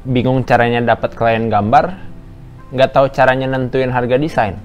Bingung caranya dapat klien gambar? Nggak tahu caranya nentuin harga desain?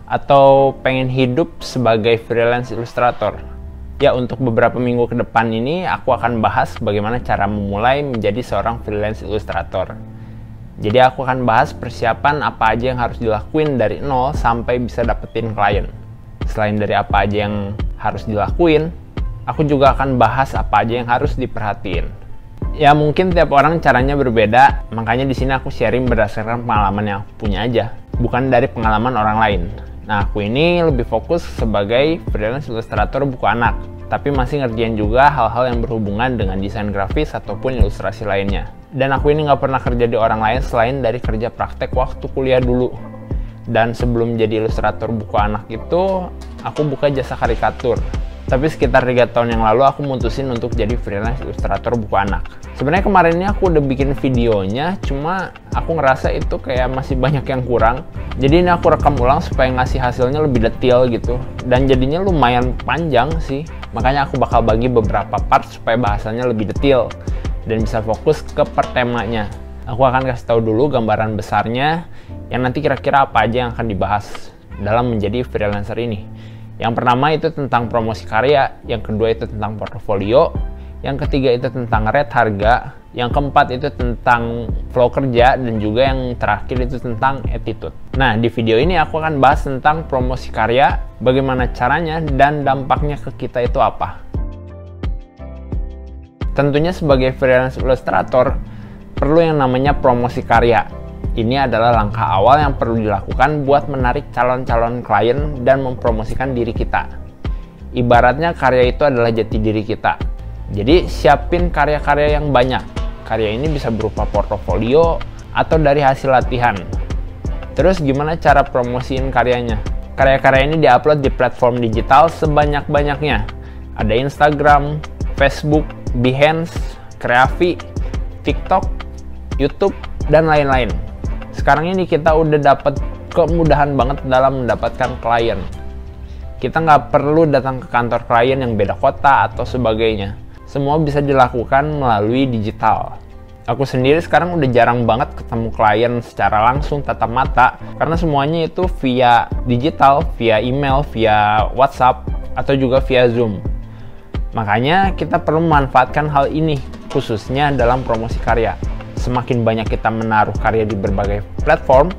Atau pengen hidup sebagai freelance ilustrator? Ya, untuk beberapa minggu ke depan ini aku akan bahas bagaimana cara memulai menjadi seorang freelance ilustrator. Jadi aku akan bahas persiapan apa aja yang harus dilakuin dari nol sampai bisa dapetin klien. Selain dari apa aja yang harus dilakuin, aku juga akan bahas apa aja yang harus diperhatiin. Ya mungkin tiap orang caranya berbeda, makanya di sini aku sharing berdasarkan pengalaman yang aku punya aja, bukan dari pengalaman orang lain. Nah, aku ini lebih fokus sebagai freelance ilustrator buku anak, tapi masih ngerjain juga hal-hal yang berhubungan dengan desain grafis ataupun ilustrasi lainnya. Dan aku ini nggak pernah kerja di orang lain selain dari kerja praktek waktu kuliah dulu. Dan sebelum jadi ilustrator buku anak itu, aku buka jasa karikatur. Tapi sekitar 3 tahun yang lalu aku mutusin untuk jadi freelance ilustrator buku anak. Sebenarnya kemarin ini aku udah bikin videonya, cuma aku ngerasa itu kayak masih banyak yang kurang. Jadi ini aku rekam ulang supaya ngasih hasilnya lebih detail gitu. Dan jadinya lumayan panjang sih. Makanya aku bakal bagi beberapa part supaya bahasanya lebih detail dan bisa fokus ke per temanya. Aku akan kasih tahu dulu gambaran besarnya yang nanti kira-kira apa aja yang akan dibahas dalam menjadi freelancer ini. Yang pertama itu tentang promosi karya, yang kedua itu tentang portofolio, yang ketiga itu tentang rate harga, yang keempat itu tentang flow kerja, dan juga yang terakhir itu tentang attitude. Nah, di video ini aku akan bahas tentang promosi karya, bagaimana caranya, dan dampaknya ke kita itu apa. Tentunya sebagai freelance illustrator, perlu yang namanya promosi karya. Ini adalah langkah awal yang perlu dilakukan buat menarik calon-calon klien dan mempromosikan diri kita. Ibaratnya karya itu adalah jati diri kita. Jadi siapin karya-karya yang banyak. Karya ini bisa berupa portofolio atau dari hasil latihan. Terus gimana cara promosiin karyanya? Karya-karya ini diupload di platform digital sebanyak-banyaknya. Ada Instagram, Facebook, Behance, Kreafi, TikTok, YouTube, dan lain-lain. Sekarang ini kita udah dapat kemudahan banget dalam mendapatkan klien. Kita nggak perlu datang ke kantor klien yang beda kota atau sebagainya. Semua bisa dilakukan melalui digital. Aku sendiri sekarang udah jarang banget ketemu klien secara langsung tatap mata, karena semuanya itu via digital, via email, via WhatsApp, atau juga via Zoom. Makanya kita perlu memanfaatkan hal ini, khususnya dalam promosi karya. Semakin banyak kita menaruh karya di berbagai platform,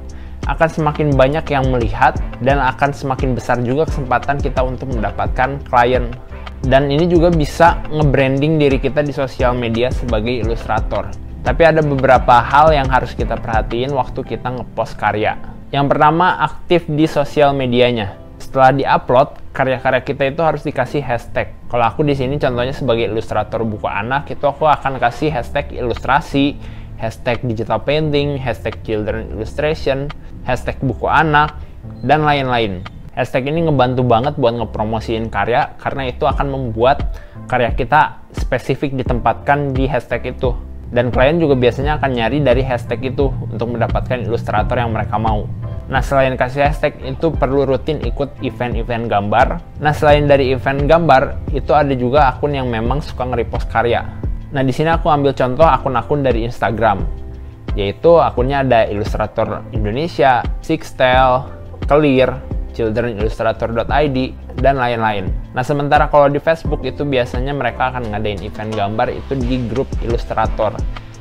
akan semakin banyak yang melihat dan akan semakin besar juga kesempatan kita untuk mendapatkan klien. Dan ini juga bisa nge-branding diri kita di sosial media sebagai ilustrator. Tapi ada beberapa hal yang harus kita perhatiin waktu kita ngepost karya. Yang pertama, aktif di sosial medianya. Setelah di-upload, karya-karya kita itu harus dikasih hashtag. Kalau aku di sini contohnya sebagai ilustrator buku anak, itu aku akan kasih hashtag ilustrasi, hashtag digital painting, hashtag children illustration, hashtag buku anak, dan lain-lain. Hashtag ini ngebantu banget buat ngepromosiin karya, karena itu akan membuat karya kita spesifik ditempatkan di hashtag itu. Dan klien juga biasanya akan nyari dari hashtag itu untuk mendapatkan ilustrator yang mereka mau. Nah, selain kasih hashtag, itu perlu rutin ikut event-event gambar. Nah, selain dari event gambar, itu ada juga akun yang memang suka nge-repost karya. Nah, di sini aku ambil contoh akun-akun dari Instagram, yaitu akunnya ada Ilustrator Indonesia, Sixtel, Clear, childrenillustrator.id, dan lain-lain. Nah, sementara kalau di Facebook itu biasanya mereka akan ngadain event gambar itu di grup ilustrator.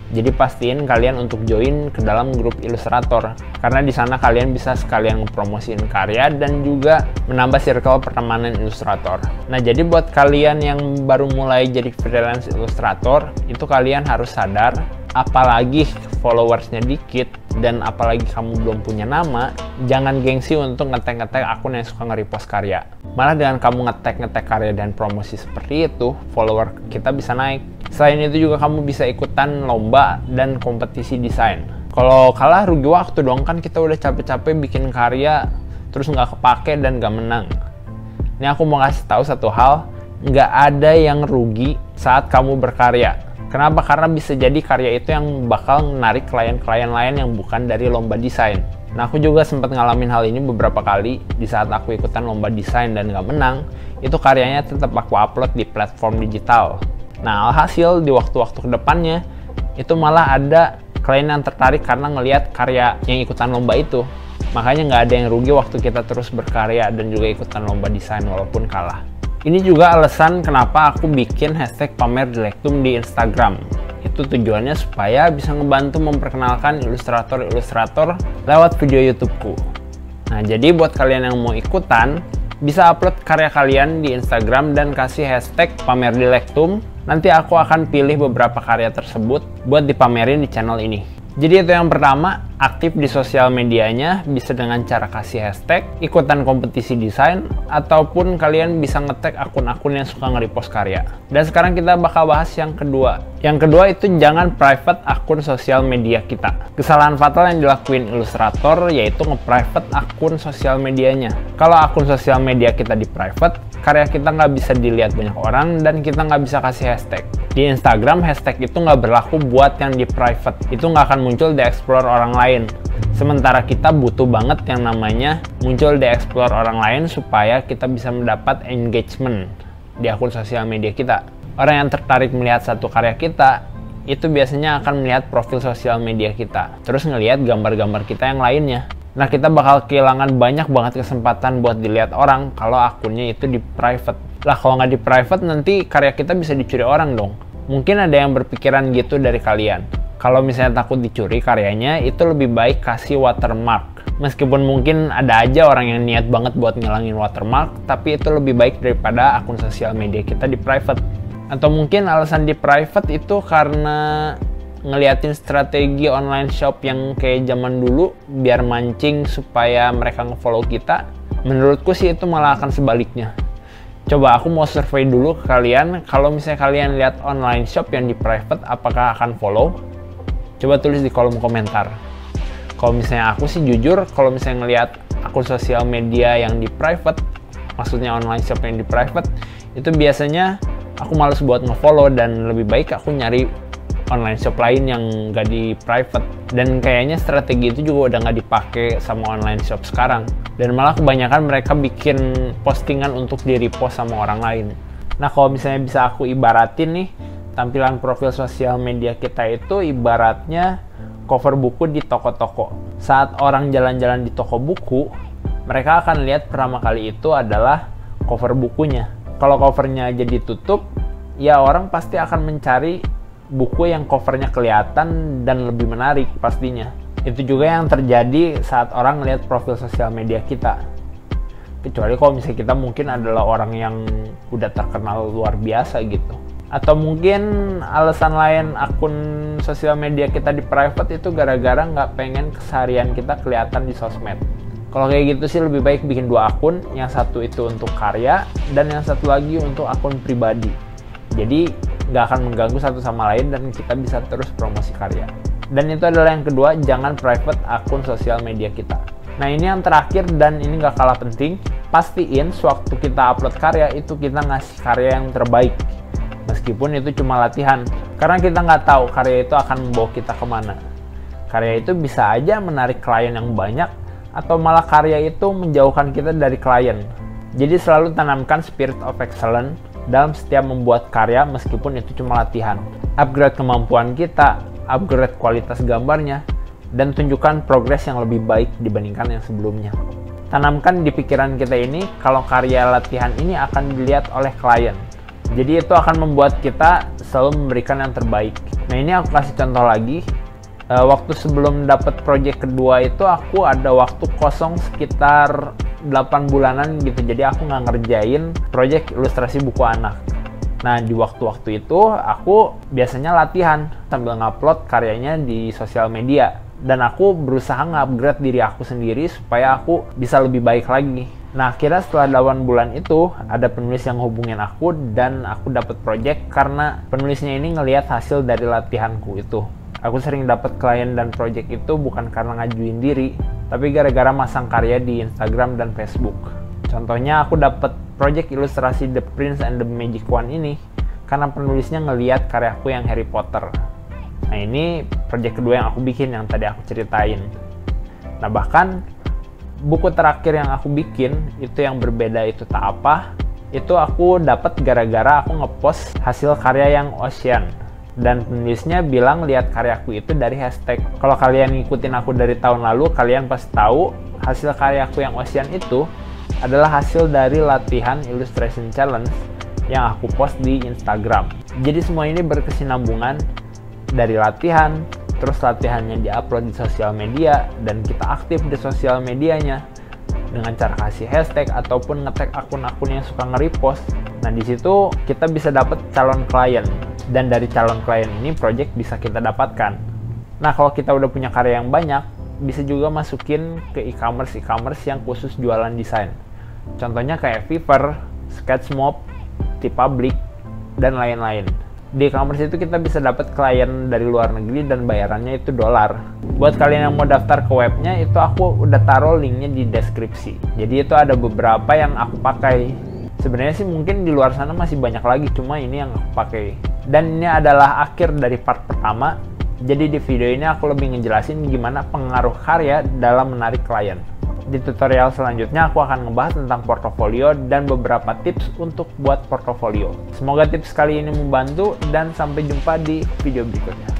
Jadi pastiin kalian untuk join ke dalam grup ilustrator, karena di sana kalian bisa sekalian ngepromosiin karya dan juga menambah circle pertemanan ilustrator. Nah, jadi buat kalian yang baru mulai jadi freelance ilustrator, itu kalian harus sadar, apalagi followersnya dikit dan apalagi kamu belum punya nama, jangan gengsi untuk ngetek-ngetek akun yang suka nge-repost karya. Malah dengan kamu ngetek-ngetek karya dan promosi seperti itu, follower kita bisa naik. Selain itu juga kamu bisa ikutan lomba dan kompetisi desain. Kalau kalah rugi waktu dong, kan kita udah capek-capek bikin karya terus nggak kepake dan nggak menang. Ini aku mau kasih tahu satu hal, nggak ada yang rugi saat kamu berkarya. Kenapa? Karena bisa jadi karya itu yang bakal menarik klien-klien lain yang bukan dari lomba desain. Nah, aku juga sempat ngalamin hal ini beberapa kali di saat aku ikutan lomba desain dan nggak menang. Itu karyanya tetap aku upload di platform digital. Nah, alhasil di waktu-waktu kedepannya itu malah ada klien yang tertarik karena ngelihat karya yang ikutan lomba itu. Makanya nggak ada yang rugi waktu kita terus berkarya dan juga ikutan lomba desain walaupun kalah. Ini juga alasan kenapa aku bikin hashtag pamer Dilektum di Instagram. Itu tujuannya supaya bisa ngebantu memperkenalkan ilustrator-ilustrator lewat video YouTubeku. Nah, jadi buat kalian yang mau ikutan, bisa upload karya kalian di Instagram dan kasih hashtag pamer Dilektum. Nanti aku akan pilih beberapa karya tersebut buat dipamerin di channel ini. Jadi itu yang pertama, aktif di sosial medianya bisa dengan cara kasih hashtag, ikutan kompetisi desain, ataupun kalian bisa nge-tag akun-akun yang suka nge-repost karya. Dan sekarang kita bakal bahas yang kedua. Yang kedua itu jangan private akun sosial media kita. Kesalahan fatal yang dilakuin ilustrator yaitu nge-private akun sosial medianya. Kalau akun sosial media kita di-private, karya kita nggak bisa dilihat banyak orang dan kita nggak bisa kasih hashtag. Di Instagram, hashtag itu nggak berlaku buat yang di-private. Itu nggak akan muncul di explore orang lain. Sementara kita butuh banget yang namanya muncul di explore orang lain supaya kita bisa mendapat engagement di akun sosial media kita. Orang yang tertarik melihat satu karya kita, itu biasanya akan melihat profil sosial media kita. Terus ngelihat gambar-gambar kita yang lainnya. Nah, kita bakal kehilangan banyak banget kesempatan buat dilihat orang kalau akunnya itu di private. Lah, kalau nggak di private nanti karya kita bisa dicuri orang dong. Mungkin ada yang berpikiran gitu dari kalian. Kalau misalnya takut dicuri karyanya, itu lebih baik kasih watermark. Meskipun mungkin ada aja orang yang niat banget buat ngilangin watermark, tapi itu lebih baik daripada akun sosial media kita di private. Atau mungkin alasan di private itu karena ngeliatin strategi online shop yang kayak zaman dulu biar mancing supaya mereka nge-follow kita. Menurutku sih itu malah akan sebaliknya. Coba aku mau survei dulu ke kalian, kalau misalnya kalian lihat online shop yang di private, apakah akan follow? Coba tulis di kolom komentar. Kalau misalnya aku sih jujur, kalau misalnya ngelihat akun sosial media yang di private, maksudnya online shop yang di private, itu biasanya aku males buat nge-follow dan lebih baik aku nyari online shop lain yang nggak di private. Dan kayaknya strategi itu juga udah nggak dipakai sama online shop sekarang. Dan malah kebanyakan mereka bikin postingan untuk di-repost sama orang lain. Nah, kalau misalnya bisa aku ibaratin nih, tampilan profil sosial media kita itu ibaratnya cover buku di toko-toko. Saat orang jalan-jalan di toko buku, mereka akan lihat pertama kali itu adalah cover bukunya. Kalau covernya aja ditutup, ya orang pasti akan mencari buku yang covernya kelihatan dan lebih menarik pastinya. Itu juga yang terjadi saat orang lihat profil sosial media kita. Kecuali kalau misalnya kita mungkin adalah orang yang udah terkenal luar biasa gitu. Atau mungkin alasan lain akun sosial media kita di private itu gara-gara nggak pengen keseharian kita kelihatan di sosmed. Kalau kayak gitu sih lebih baik bikin dua akun, yang satu itu untuk karya dan yang satu lagi untuk akun pribadi. Jadi nggak akan mengganggu satu sama lain dan kita bisa terus promosi karya. Dan itu adalah yang kedua, jangan private akun sosial media kita. Nah, ini yang terakhir dan ini nggak kalah penting, pastiin sewaktu kita upload karya itu kita ngasih karya yang terbaik. Meskipun itu cuma latihan, karena kita nggak tahu karya itu akan membawa kita kemana. Karya itu bisa aja menarik klien yang banyak, atau malah karya itu menjauhkan kita dari klien. Jadi selalu tanamkan spirit of excellence dalam setiap membuat karya meskipun itu cuma latihan. Upgrade kemampuan kita, upgrade kualitas gambarnya, dan tunjukkan progres yang lebih baik dibandingkan yang sebelumnya. Tanamkan di pikiran kita ini kalau karya latihan ini akan dilihat oleh klien. Jadi itu akan membuat kita selalu memberikan yang terbaik. Nah, ini aku kasih contoh lagi. Waktu sebelum dapat project kedua itu aku ada waktu kosong sekitar 8 bulanan gitu. Jadi aku nggak ngerjain project ilustrasi buku anak. Nah, di waktu-waktu itu aku biasanya latihan sambil ngupload karyanya di sosial media. Dan aku berusaha nge-upgrade diri aku sendiri supaya aku bisa lebih baik lagi. Nah, akhirnya setelah 8 bulan itu ada penulis yang hubungin aku dan aku dapat project karena penulisnya ini ngelihat hasil dari latihanku itu. Aku sering dapat klien dan project itu bukan karena ngajuin diri, tapi gara-gara masang karya di Instagram dan Facebook. Contohnya aku dapat project ilustrasi The Prince and the Magic Wand ini karena penulisnya ngelihat karyaku yang Harry Potter. Nah, ini project kedua yang aku bikin yang tadi aku ceritain. Nah, bahkan buku terakhir yang aku bikin itu yang berbeda itu tak apa, itu aku dapat gara-gara aku ngepost hasil karya yang Ocean. Dan penulisnya bilang lihat karyaku itu dari hashtag. Kalau kalian ngikutin aku dari tahun lalu, kalian pasti tahu hasil karyaku yang Ocean itu adalah hasil dari latihan illustration challenge yang aku post di Instagram. Jadi semua ini berkesinambungan dari latihan, terus latihannya diupload di sosial media, dan kita aktif di sosial medianya dengan cara kasih hashtag ataupun nge-tag akun-akun yang suka nge-repost. Nah, di situ kita bisa dapat calon klien, dan dari calon klien ini project bisa kita dapatkan. Nah, kalau kita udah punya karya yang banyak, bisa juga masukin ke e-commerce yang khusus jualan desain. Contohnya kayak Fiverr, Sketchmob, TeePublic, dan lain-lain. Di e-commerce itu kita bisa dapat klien dari luar negeri dan bayarannya itu dolar. Buat kalian yang mau daftar ke webnya, itu aku udah taruh linknya di deskripsi. Jadi itu ada beberapa yang aku pakai. Sebenarnya sih mungkin di luar sana masih banyak lagi, cuma ini yang aku pakai. Dan ini adalah akhir dari part pertama. Jadi di video ini aku lebih ngejelasin gimana pengaruh karya dalam menarik klien. Di tutorial selanjutnya aku akan ngebahas tentang portofolio dan beberapa tips untuk buat portofolio. Semoga tips kali ini membantu dan sampai jumpa di video berikutnya.